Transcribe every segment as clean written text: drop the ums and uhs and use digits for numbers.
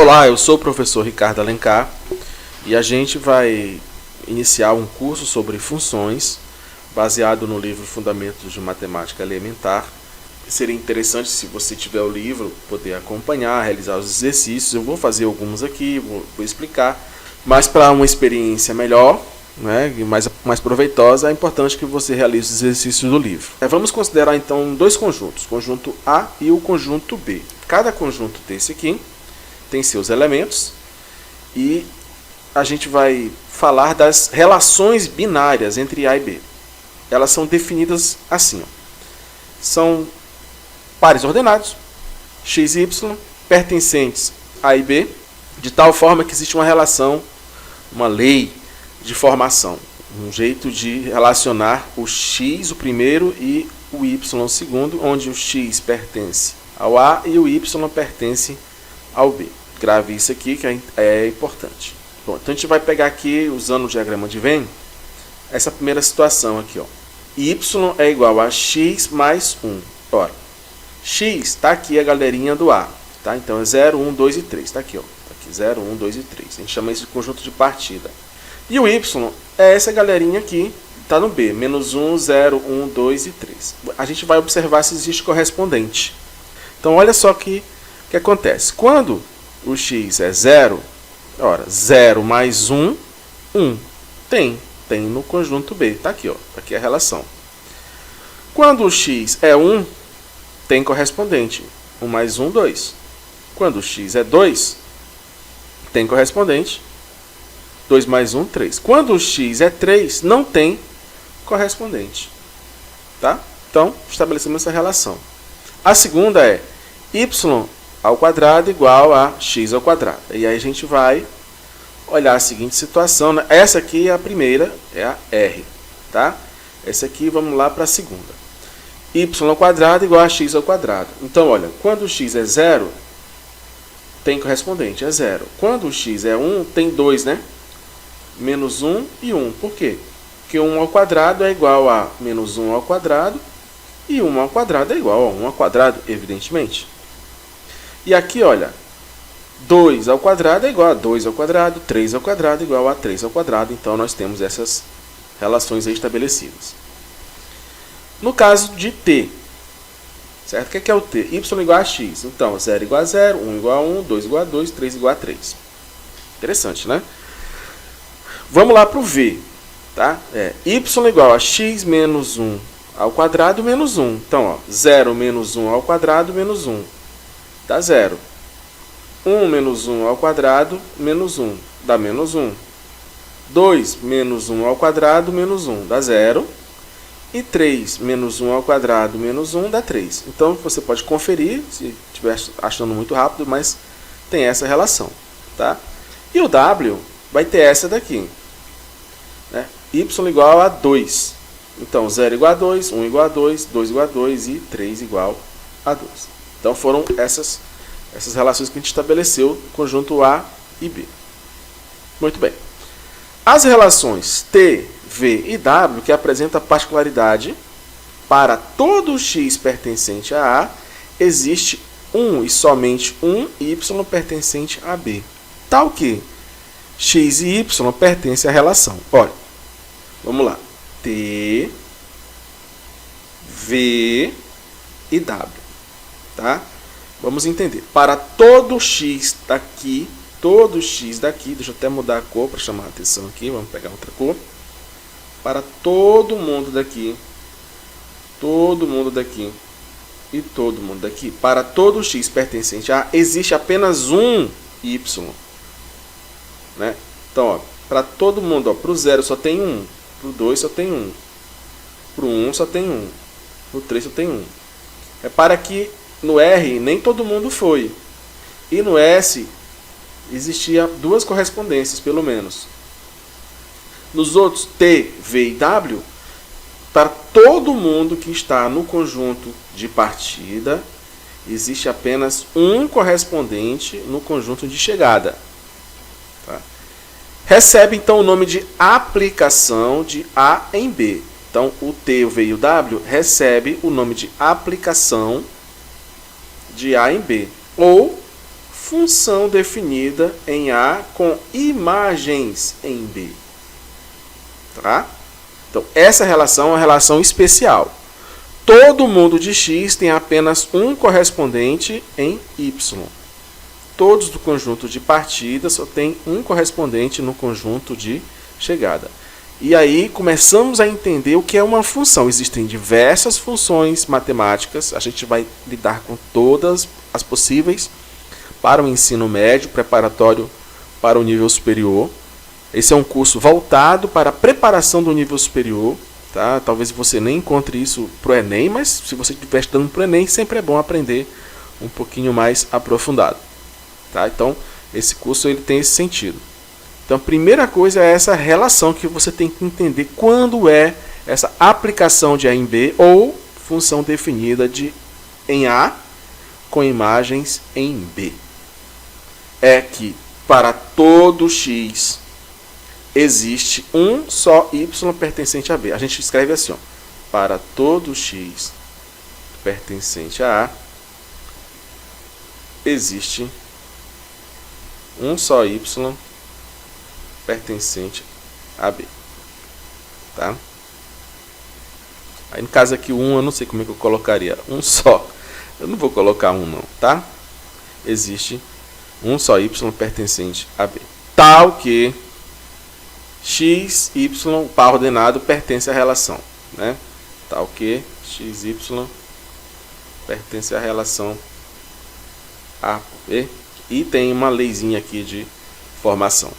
Olá, eu sou o professor Ricardo Alencar e a gente vai iniciar um curso sobre funções baseado no livro Fundamentos de Matemática Elementar. Seria interessante, se você tiver o livro, poder acompanhar, realizar os exercícios. Eu vou fazer alguns aqui, vou explicar, mas para uma experiência melhor, né, e mais proveitosa, é importante que você realize os exercícios do livro. Vamos considerar então dois conjuntos, o conjunto A e o conjunto B. Cada conjunto desse aqui tem seus elementos e a gente vai falar das relações binárias entre A e B. Elas são definidas assim, ó. São pares ordenados, x e y, pertencentes A e B, de tal forma que existe uma relação, uma lei de formação, um jeito de relacionar o x, o primeiro, e o y, o segundo, onde o x pertence ao A e o y pertence ao B. Grave isso aqui que é importante. Bom, então a gente vai pegar aqui, usando o diagrama de Venn, essa primeira situação aqui, ó. Y é igual a x mais 1. Ora, x está aqui a galerinha do A, tá? Então é 0, 1, 2 e 3. Está aqui, ó. Tá aqui 0, 1, 2 e 3. A gente chama isso de conjunto de partida. E o y é essa galerinha aqui, está no B. Menos 1, 0, 1, 2 e 3. A gente vai observar se existe correspondente. Então olha só o que acontece. Quando o x é 0, ora, 0 mais 1, 1. Tem no conjunto B. Está aqui, ó. Tá aqui a relação. Quando o x é 1, tem correspondente. 1 mais 1, 2. Quando o x é 2, tem correspondente. 2 mais 1, 3. Quando o x é 3, não tem correspondente. Tá? Então, estabelecemos essa relação. A segunda é y ao quadrado igual a x ao quadrado. E aí a gente vai olhar a seguinte situação. Essa aqui é a primeira, é a R. Tá? Essa aqui, vamos lá para a segunda. Y ao quadrado igual a x ao quadrado. Então, olha, quando o x é 0, tem correspondente, é 0. Quando o x é 1, tem 2, né? Menos 1 e 1. Por quê? Porque 1 ao quadrado é igual a menos 1 ao quadrado e 1 ao quadrado é igual a 1 ao quadrado, evidentemente. E aqui, olha, 2 ao quadrado é igual a 2 ao quadrado, 3 ao quadrado é igual a 3 ao quadrado. Então, nós temos essas relações aí estabelecidas. No caso de t, certo? O que é o t? Y igual a x. Então, 0 igual a 0, 1 igual a 1, 2 igual a 2, 3 igual a 3. Interessante, né? Vamos lá para o v. Tá? Y igual a x menos 1 ao quadrado menos 1. Então, ó, 0 menos 1 ao quadrado menos 1. Dá 0. 1 menos 1 ao quadrado menos 1. Dá menos 1. 2 menos 1 ao quadrado menos 1. Dá 0. E 3 menos 1 ao quadrado menos 1 dá 3. Então, você pode conferir, se estiver achando muito rápido, mas tem essa relação. Tá? E o w vai ter essa daqui. Né? Y igual a 2. Então, 0 igual a 2, 1 igual a 2, 2 igual a 2 e 3 igual a 2. Então, foram essas relações que a gente estabeleceu no conjunto A e B. Muito bem. As relações T, V e W, que apresentam a particularidade, para todo x pertencente a A, existe um e somente um y pertencente a B. Tal que x e y pertencem à relação. Olha, vamos lá. T, V e W. Tá? Vamos entender. Para todo x daqui, deixa eu até mudar a cor para chamar a atenção aqui, vamos pegar outra cor. Para todo mundo daqui, e todo mundo daqui, para todo x pertencente a A, existe apenas um y. Né? Então, ó, para todo mundo, para o 0 só tem 1, para o 2 só tem 1, para o 1 só tem 1, para o 3 só tem 1. Repara que no R nem todo mundo foi. E no S existia duas correspondências, pelo menos. Nos outros T, V e W, para todo mundo que está no conjunto de partida, existe apenas um correspondente no conjunto de chegada. Tá? Recebe então o nome de aplicação de A em B. Então o T, o V e o W recebe o nome de aplicação de A em B, ou função definida em A com imagens em B. Tá? Então, essa relação é uma relação especial. Todo mundo de X tem apenas um correspondente em Y. Todos do conjunto de partida só tem um correspondente no conjunto de chegada. E aí começamos a entender o que é uma função. Existem diversas funções matemáticas. A gente vai lidar com todas as possíveis para o ensino médio, preparatório para o nível superior. Esse é um curso voltado para a preparação do nível superior. Tá? Talvez você nem encontre isso para o Enem, mas se você estiver estudando para o Enem, sempre é bom aprender um pouquinho mais aprofundado. Tá? Então, esse curso ele tem esse sentido. Então, a primeira coisa é essa relação que você tem que entender quando é essa aplicação de A em B ou função definida em A com imagens em B. É que para todo X existe um só Y pertencente a B. A gente escreve assim, ó, para todo X pertencente a A existe um só Y pertencente a B. Tá? Aí no caso aqui o 1 eu não sei como é que eu colocaria. Um só. Eu não vou colocar um não, tá? Existe um só Y pertencente a B. Tal que X, Y, par ordenado pertence à relação. Né? Tal que X, Y pertence à relação A por B. E tem uma leizinha aqui de formação.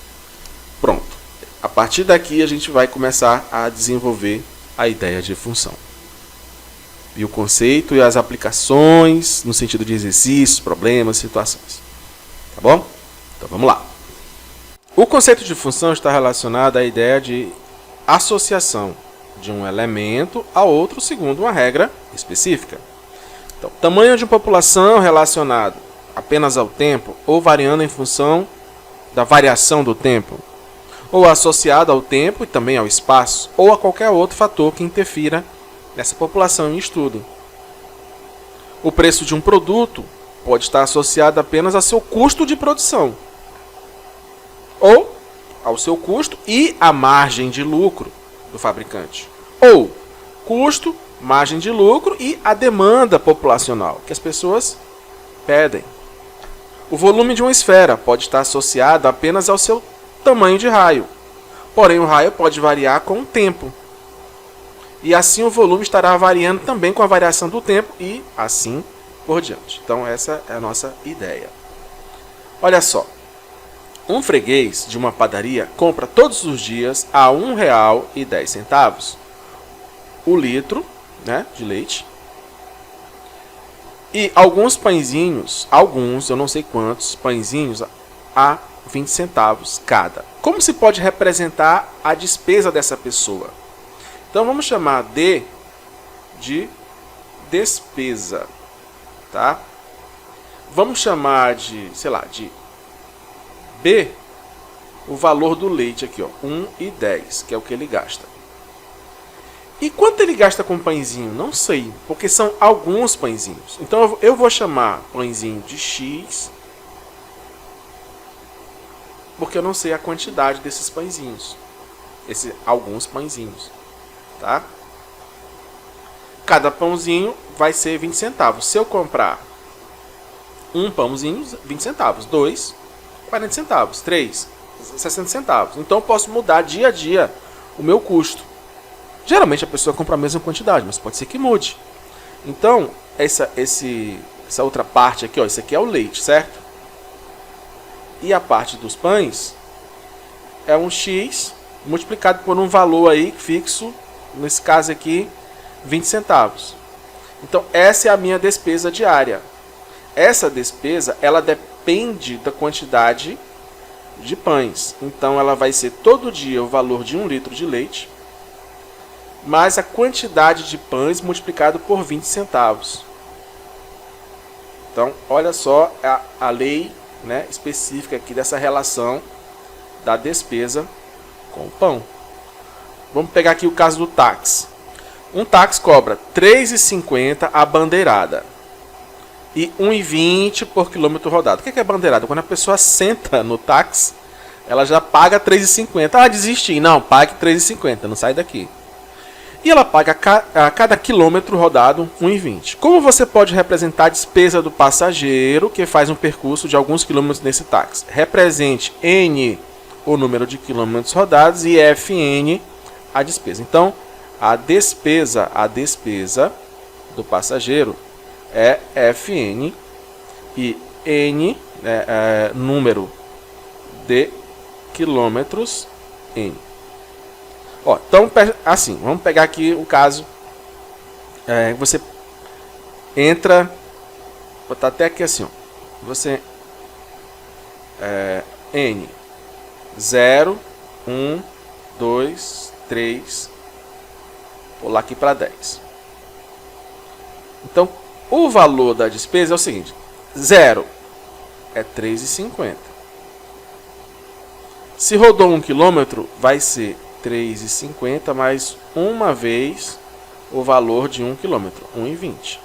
Pronto. A partir daqui a gente vai começar a desenvolver a ideia de função. E o conceito e as aplicações no sentido de exercícios, problemas, situações. Tá bom? Então vamos lá. O conceito de função está relacionado à ideia de associação de um elemento a outro segundo uma regra específica. Então, tamanho de população relacionado apenas ao tempo ou variando em função da variação do tempo, ou associado ao tempo e também ao espaço, ou a qualquer outro fator que interfira nessa população em estudo. O preço de um produto pode estar associado apenas a seu custo de produção, ou ao seu custo e à margem de lucro do fabricante, ou custo, margem de lucro e a demanda populacional que as pessoas pedem. O volume de uma esfera pode estar associado apenas ao seu tamanho de raio. Porém, o raio pode variar com o tempo. E assim o volume estará variando também com a variação do tempo e assim por diante. Então, essa é a nossa ideia. Olha só. Um freguês de uma padaria compra todos os dias a R$ 1,10 o litro, né, de leite. E alguns pãezinhos, eu não sei quantos, pãezinhos a 20 centavos cada. Como se pode representar a despesa dessa pessoa? Então vamos chamar D de despesa, tá? Vamos chamar de, sei lá, de B o valor do leite aqui, ó, 1,10, que é o que ele gasta. E quanto ele gasta com pãezinho? Não sei, porque são alguns pãezinhos. Então eu vou chamar pãezinho de X, porque eu não sei a quantidade desses pãezinhos. Alguns pãezinhos. Tá? Cada pãozinho vai ser 20 centavos. Se eu comprar um pãozinho, 20 centavos. 2, 40 centavos. 3, 60 centavos. Então eu posso mudar dia a dia o meu custo. Geralmente a pessoa compra a mesma quantidade, mas pode ser que mude. Então, essa outra parte aqui, ó, isso aqui é o leite, certo? E a parte dos pães é um X multiplicado por um valor aí fixo, nesse caso aqui, 20 centavos. Então, essa é a minha despesa diária. Essa despesa, ela depende da quantidade de pães. Então, ela vai ser todo dia o valor de 1 litro de leite, mais a quantidade de pães multiplicado por 20 centavos. Então, olha só a lei, né, específica aqui dessa relação da despesa com o pão. Vamos pegar aqui o caso do táxi. Um táxi cobra R$ 3,50 a bandeirada. e 1,20 por quilômetro rodado. O que é bandeirada? Quando a pessoa senta no táxi, ela já paga 3,50. Ah, desisti. Não, pague 3,50, não sai daqui. E ela paga a cada quilômetro rodado 1,20. Como você pode representar a despesa do passageiro que faz um percurso de alguns quilômetros nesse táxi? Represente N, o número de quilômetros rodados, e Fn, a despesa. Então, a despesa do passageiro é Fn e N, número de quilômetros N. Ó, então, assim, vamos pegar aqui o caso. Você entra, vou botar até aqui assim, ó, você N 0, 1, 2, 3, pular aqui para 10. Então, o valor da despesa é o seguinte: 0 é 3,50. Se rodou 1 km, vai ser 3,50 mais uma vez o valor de 1 km, 1,20.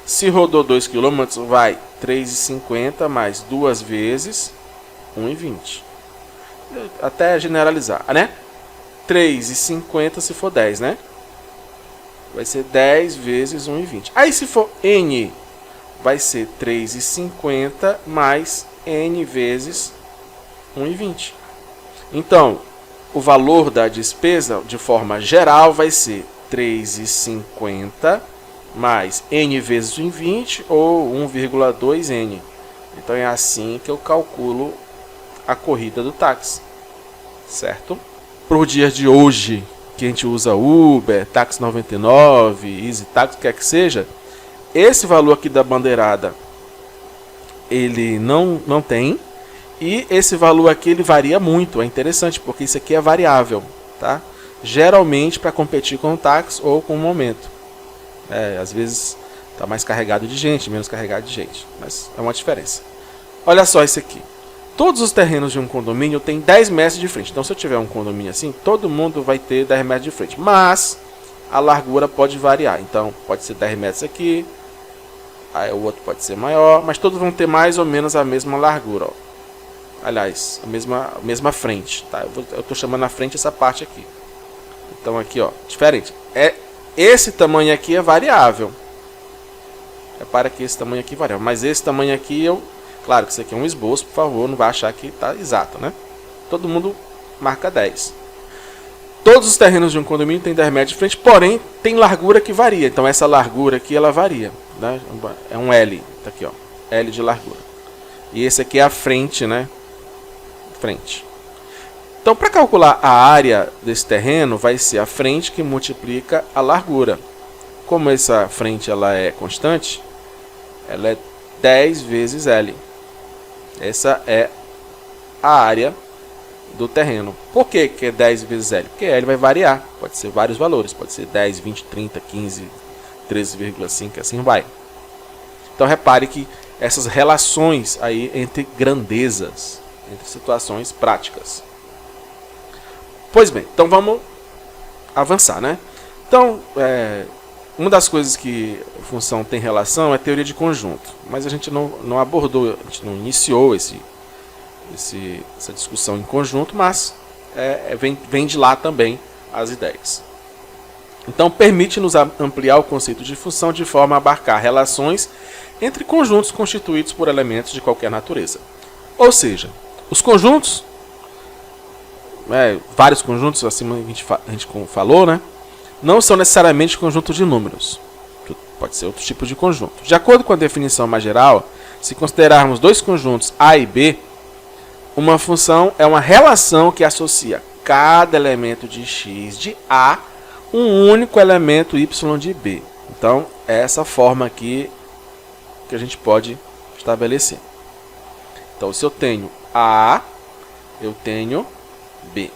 Se rodou 2 km, vai 3,50 mais duas vezes 1,20. Até generalizar, né? 3,50 se for 10, né? Vai ser 10 vezes 1,20. Aí se for N, vai ser 3,50 mais N vezes 1,20. Então, o valor da despesa, de forma geral, vai ser 3,50 mais N vezes 1,20 ou 1,2 N. Então é assim que eu calculo a corrida do táxi, certo? Para os dias de hoje, que a gente usa Uber, Táxi 99, Easy Táxi, o que quer que seja, esse valor aqui da bandeirada, ele não tem, e esse valor aqui ele varia muito. É interessante, porque isso aqui é variável, tá? Geralmente para competir com o táxi ou com o momento. Às vezes está mais carregado de gente, menos carregado de gente, mas é uma diferença. Olha só esse aqui. Todos os terrenos de um condomínio têm 10 metros de frente. Então, se eu tiver um condomínio assim, todo mundo vai ter 10 metros de frente. Mas a largura pode variar. Então, pode ser 10 metros aqui, aí o outro pode ser maior, mas todos vão ter mais ou menos a mesma largura. Ó. Aliás, a mesma frente. Tá? Eu estou chamando a frente essa parte aqui. Então, aqui, ó, diferente. Esse tamanho aqui é variável. Repara que esse tamanho aqui é variável. Mas esse tamanho aqui Claro que isso aqui é um esboço, por favor, não vai achar que está exato, né? Todo mundo marca 10. Todos os terrenos de um condomínio têm 10 metros de frente, porém tem largura que varia. Então essa largura aqui, ela varia, né? É um L, tá aqui, ó, L de largura. E esse aqui é a frente, né? Frente. Então, para calcular a área desse terreno, vai ser a frente que multiplica a largura. Como essa frente ela é constante, ela é 10 vezes L. Essa é a área do terreno. Por que é 10 vezes L? Porque L vai variar. Pode ser vários valores. Pode ser 10, 20, 30, 15, 13,5, assim vai. Então repare que essas relações aí entre grandezas, entre situações práticas. Pois bem, então vamos avançar, né? Então, uma das coisas que a função tem relação é a teoria de conjunto, mas a gente não abordou, a gente não iniciou essa discussão em conjunto, mas vem de lá também as ideias. Então, permite-nos ampliar o conceito de função de forma a abarcar relações entre conjuntos constituídos por elementos de qualquer natureza. Ou seja, os conjuntos, vários conjuntos, acima a gente falou, né? Não são necessariamente conjuntos de números. Pode ser outro tipo de conjunto. De acordo com a definição mais geral, se considerarmos dois conjuntos A e B, uma função é uma relação que associa cada elemento de x de A um único elemento y de B. Então, é essa forma aqui que a gente pode estabelecer. Então, se eu tenho A, eu tenho B.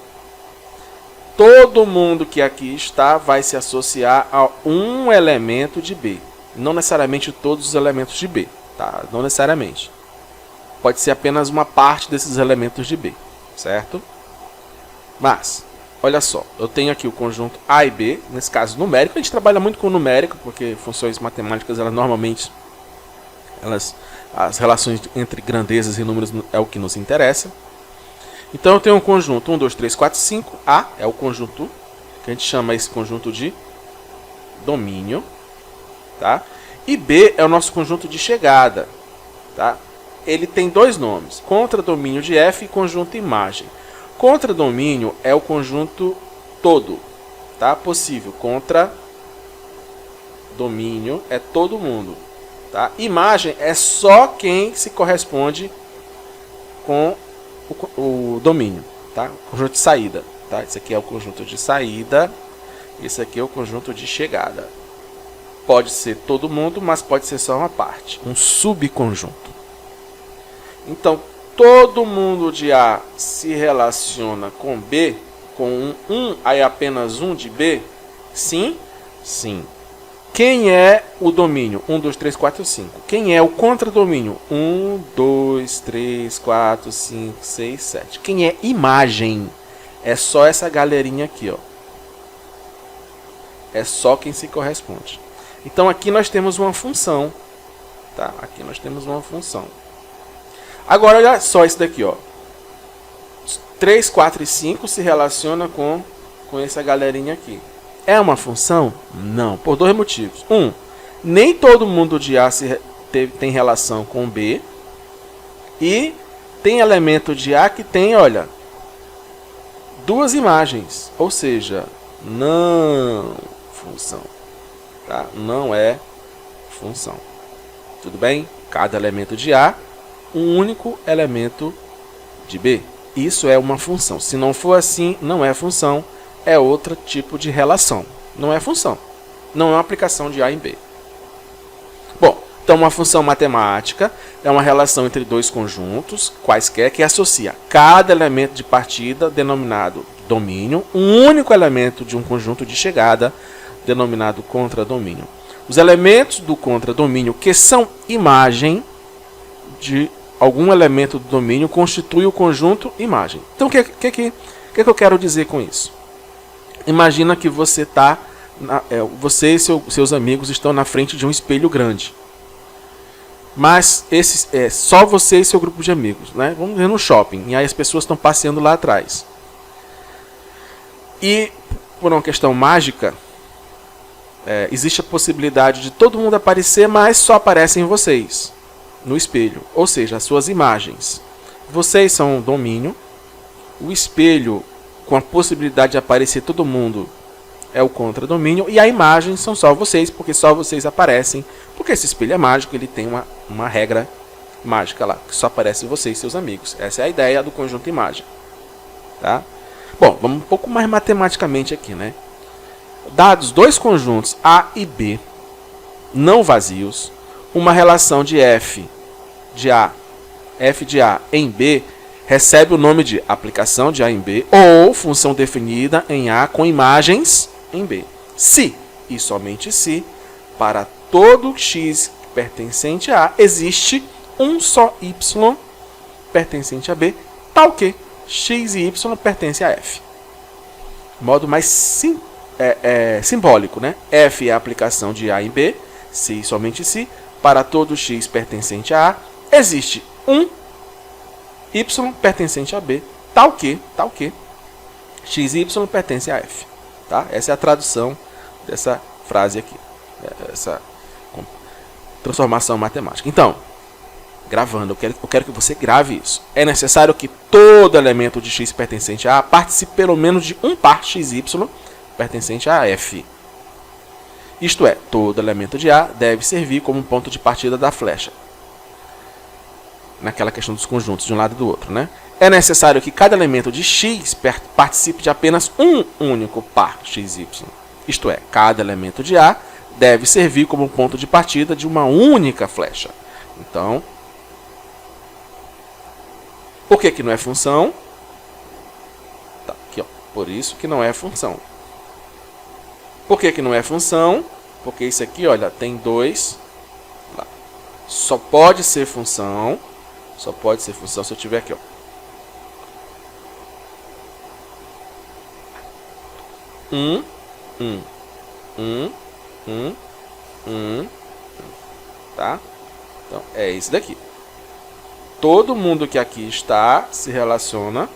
Todo mundo que aqui está vai se associar a um elemento de B. Não necessariamente todos os elementos de B. Tá? Não necessariamente. Pode ser apenas uma parte desses elementos de B. Certo? Mas, olha só. Eu tenho aqui o conjunto A e B. Nesse caso numérico. A gente trabalha muito com numérico, porque funções matemáticas elas normalmente As relações entre grandezas e números é o que nos interessa. Então eu tenho um conjunto 1, 2, 3, 4, 5. A é o conjunto que a gente chama esse conjunto de domínio, tá? E B é o nosso conjunto de chegada, tá? Ele tem dois nomes: contradomínio de F e conjunto imagem. Contradomínio é o conjunto todo, tá? Possível. Contradomínio é todo mundo, tá? Imagem é só quem se corresponde com o domínio, tá? Conjunto de saída, tá? Esse aqui é o conjunto de saída, esse aqui é o conjunto de chegada. Pode ser todo mundo, mas pode ser só uma parte, um subconjunto. Então, todo mundo de A se relaciona com B, com um aí apenas um de B? Sim? Sim. Quem é o domínio? 1, 2, 3, 4, 5. Quem é o contradomínio? 1, 2, 3, 4, 5, 6, 7. Quem é imagem? É só essa galerinha aqui, ó. É só quem se corresponde. Então aqui nós temos uma função, tá? Aqui nós temos uma função. Agora olha só isso daqui, ó. 3, 4 e 5 se relaciona com essa galerinha aqui. É uma função? Não, por dois motivos. Nem todo mundo de A tem relação com B. E tem elemento de A que tem, olha, duas imagens. Ou seja, não função. Tá? Não é função. Tudo bem? Cada elemento de A, um único elemento de B. Isso é uma função. Se não for assim, não é função. É outro tipo de relação. Não é função. Não é uma aplicação de A em B. Bom, então uma função matemática é uma relação entre dois conjuntos, quaisquer, que associa cada elemento de partida, denominado domínio, um único elemento de um conjunto de chegada, denominado contradomínio. Os elementos do contradomínio, que são imagem de algum elemento do domínio, constituem o conjunto imagem. Então, o que eu quero dizer com isso? Imagina que você e seus amigos estão na frente de um espelho grande. Mas só você e seu grupo de amigos, né? Vamos ver no shopping. E aí as pessoas estão passeando lá atrás. E por uma questão mágica, existe a possibilidade de todo mundo aparecer, mas só aparecem vocês no espelho. Ou seja, as suas imagens. Vocês são o domínio. O espelho, com a possibilidade de aparecer todo mundo, é o contradomínio. E a imagem são só vocês, porque só vocês aparecem. Porque esse espelho é mágico, ele tem uma regra mágica lá, que só aparece vocês e seus amigos. Essa é a ideia do conjunto imagem. Tá? Bom, vamos um pouco mais matematicamente aqui, né? Dados dois conjuntos A e B, não vazios, uma relação de F de A em B, recebe o nome de aplicação de A em B, ou função definida em A com imagens em B. Se, e somente se, para todo x pertencente a A, existe um só y pertencente a B, tal que x e y pertencem a F. Modo mais simbólico, né? F é a aplicação de A em B, se e somente se, para todo x pertencente a A, existe um y pertencente a B, tal que x e y pertencem a F. Tá? Essa é a tradução dessa frase aqui, essa transformação matemática. Então, gravando, eu quero que você grave isso. É necessário que todo elemento de x pertencente a A participe pelo menos de um par xy pertencente a F. Isto é, todo elemento de A deve servir como um ponto de partida da flecha. Naquela questão dos conjuntos de um lado e do outro, né? É necessário que cada elemento de x participe de apenas um único par xy. Isto é, cada elemento de A deve servir como um ponto de partida de uma única flecha. Então, por que não é função? Tá, aqui, ó. Por isso que não é função. Por que não é função? Porque isso aqui, olha, tem dois. Lá. Só pode ser função se eu tiver aqui, ó. Tá? Então, é esse daqui. Todo mundo que aqui está se relaciona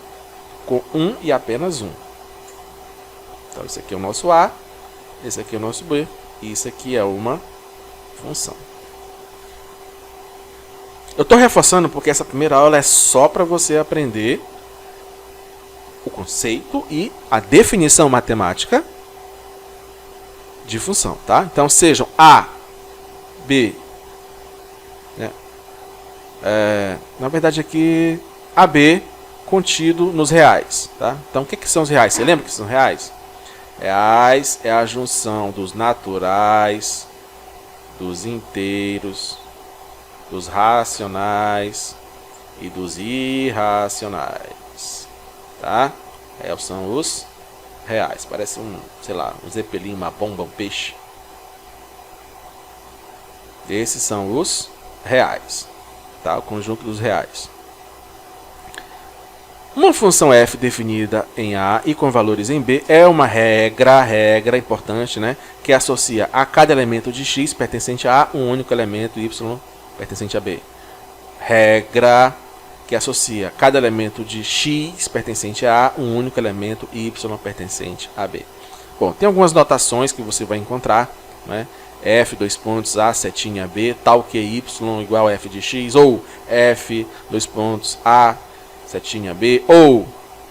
com um e apenas um. Então, esse aqui é o nosso A, esse aqui é o nosso B, e isso aqui é uma função. Eu estou reforçando porque essa primeira aula é só para você aprender o conceito e a definição matemática de função, tá? Então, sejam A, B, né? Na verdade aqui, AB contido nos reais, tá? Então, o que são os reais? Você lembra que são reais? Reais é a junção dos naturais, dos inteiros, dos racionais e dos irracionais, tá? São os reais. Parece sei lá, um zeppelin, uma bomba, um peixe. Esses são os reais, tá? O conjunto dos reais. Uma função f definida em A e com valores em B é uma regra importante, né? Que associa a cada elemento de x pertencente a A um único elemento y pertencente a B. Regra que associa cada elemento de x pertencente a A um único elemento y pertencente a B. Bom, tem algumas notações que você vai encontrar, né? F, dois pontos, A, setinha, B, tal que y igual a f de x, ou F, dois pontos, A, setinha B, ou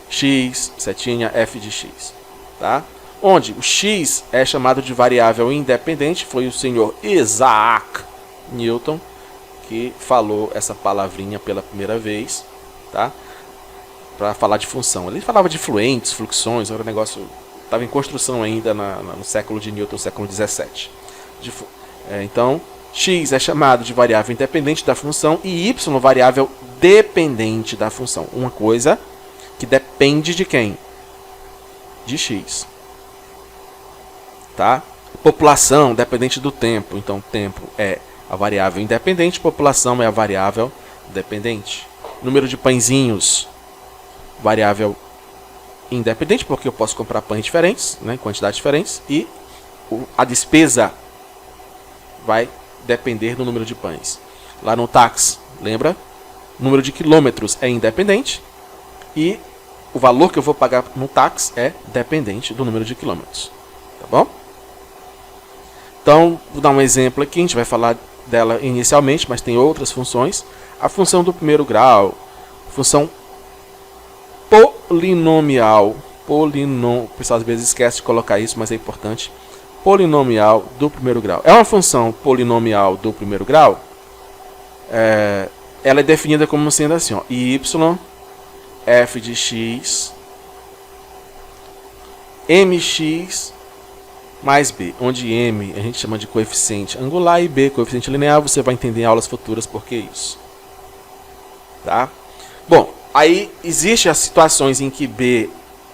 x, setinha, f de x. Tá? Onde o x é chamado de variável independente, foi o senhor Isaac Newton que falou essa palavrinha pela primeira vez, tá? Para falar de função. Ele falava de fluentes, fluxões, era um negócio, estava em construção ainda no século de Newton, século 17. Então, x é chamado de variável independente da função e y variável dependente da função. Uma coisa que depende de quem? De x. Tá? População dependente do tempo. Então, tempo é a variável independente, população é a variável dependente. Número de pãezinhos, variável independente, porque eu posso comprar pães diferentes, né, quantidades diferentes, e a despesa vai depender do número de pães. Lá no táxi, lembra? O número de quilômetros é independente e o valor que eu vou pagar no táxi é dependente do número de quilômetros. Tá bom? Então, vou dar um exemplo aqui, a gente vai falar dela inicialmente, mas tem outras funções. A função do primeiro grau, função polinomial. O pessoal às vezes esquece de colocar isso, mas é importante. Polinomial do primeiro grau. É uma função polinomial do primeiro grau. Ela é definida como sendo assim, ó, y, f de x, mx mais b, onde m a gente chama de coeficiente angular e b coeficiente linear. Você vai entender em aulas futuras por que isso. Tá? Bom, aí existem as situações em que b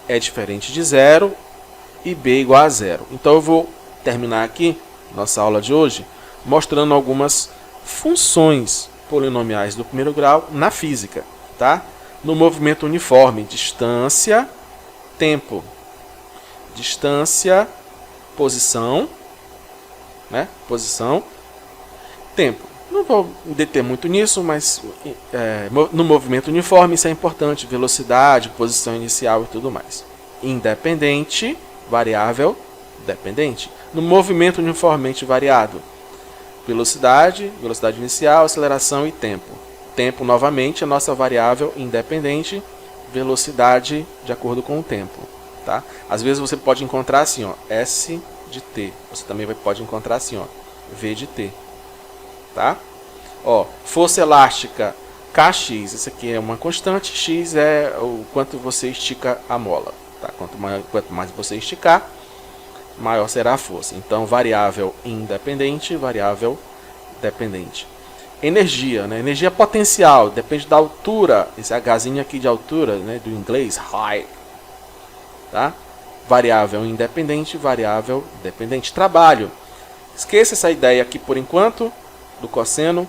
é diferente de zero e b igual a zero. Então eu vou terminar aqui nossa aula de hoje mostrando algumas funções polinomiais do primeiro grau na física, tá? No movimento uniforme, distância, tempo. Distância, posição, né? Posição, tempo. Não vou me deter muito nisso, mas no movimento uniforme isso é importante, velocidade, posição inicial e tudo mais. Independente, variável dependente. No movimento uniformemente variado, velocidade, velocidade inicial, aceleração e tempo. Tempo, novamente, a nossa variável independente, velocidade de acordo com o tempo. Tá? Às vezes você pode encontrar assim, ó, S de T. Você também pode encontrar assim, ó, V de T. Tá? Ó, força elástica Kx, isso aqui é uma constante, X é o quanto você estica a mola. Tá? Quanto mais você esticar, maior será a força. Então, variável independente, variável dependente. Energia, né? Energia potencial, depende da altura. Esse Hzinho aqui de altura, né? Do inglês, height. Tá? Variável independente, variável dependente. Trabalho. Esqueça essa ideia aqui por enquanto, do cosseno.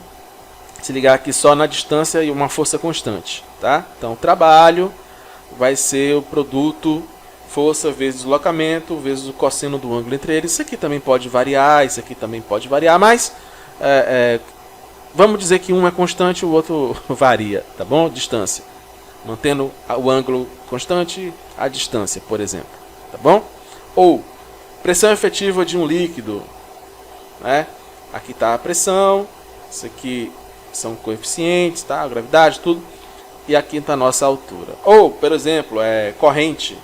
Se ligar aqui só na distância e uma força constante. Tá? Então, trabalho vai ser o produto força vezes deslocamento, vezes o cosseno do ângulo entre eles. Isso aqui também pode variar, isso aqui também pode variar, mas vamos dizer que um é constante e o outro varia, tá bom? Distância. Mantendo o ângulo constante, a distância, por exemplo, tá bom? Ou pressão efetiva de um líquido, né? Aqui está a pressão, isso aqui são coeficientes, tá? A gravidade, tudo. E aqui está a nossa altura. Ou, por exemplo, corrente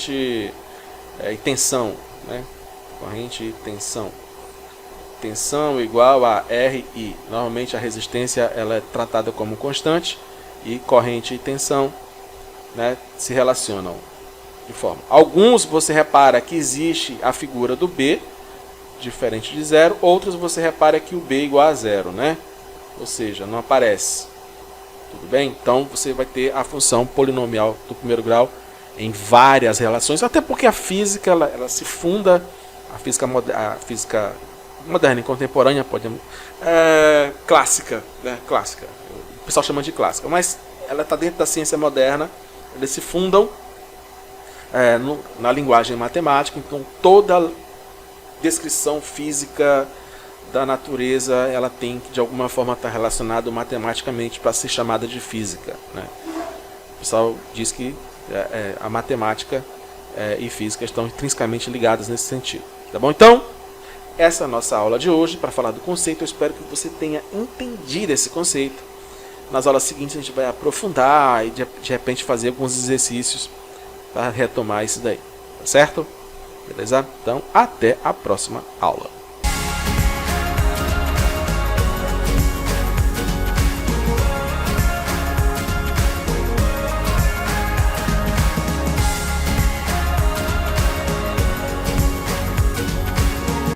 e tensão, né? Corrente e tensão. Tensão igual a RI. Normalmente a resistência ela é tratada como constante e corrente e tensão, né, se relacionam de forma. Alguns você repara que existe a figura do B diferente de zero, outros você repara que o B é igual a zero, né? Ou seja, não aparece. Tudo bem? Então você vai ter a função polinomial do primeiro grau em várias relações, até porque a física ela se funda, a física moderna e contemporânea, clássica, né? Clássica. O pessoal chama de clássica, mas ela está dentro da ciência moderna, eles se fundam na linguagem matemática, então toda descrição física da natureza ela tem que de alguma forma estar relacionada matematicamente para ser chamada de física, né? O pessoal diz que a matemática e física estão intrinsecamente ligadas nesse sentido, tá bom? Então, essa é a nossa aula de hoje para falar do conceito. Eu espero que você tenha entendido esse conceito. Nas aulas seguintes a gente vai aprofundar e de repente fazer alguns exercícios para retomar isso daí, tá certo? Beleza? Então, até a próxima aula.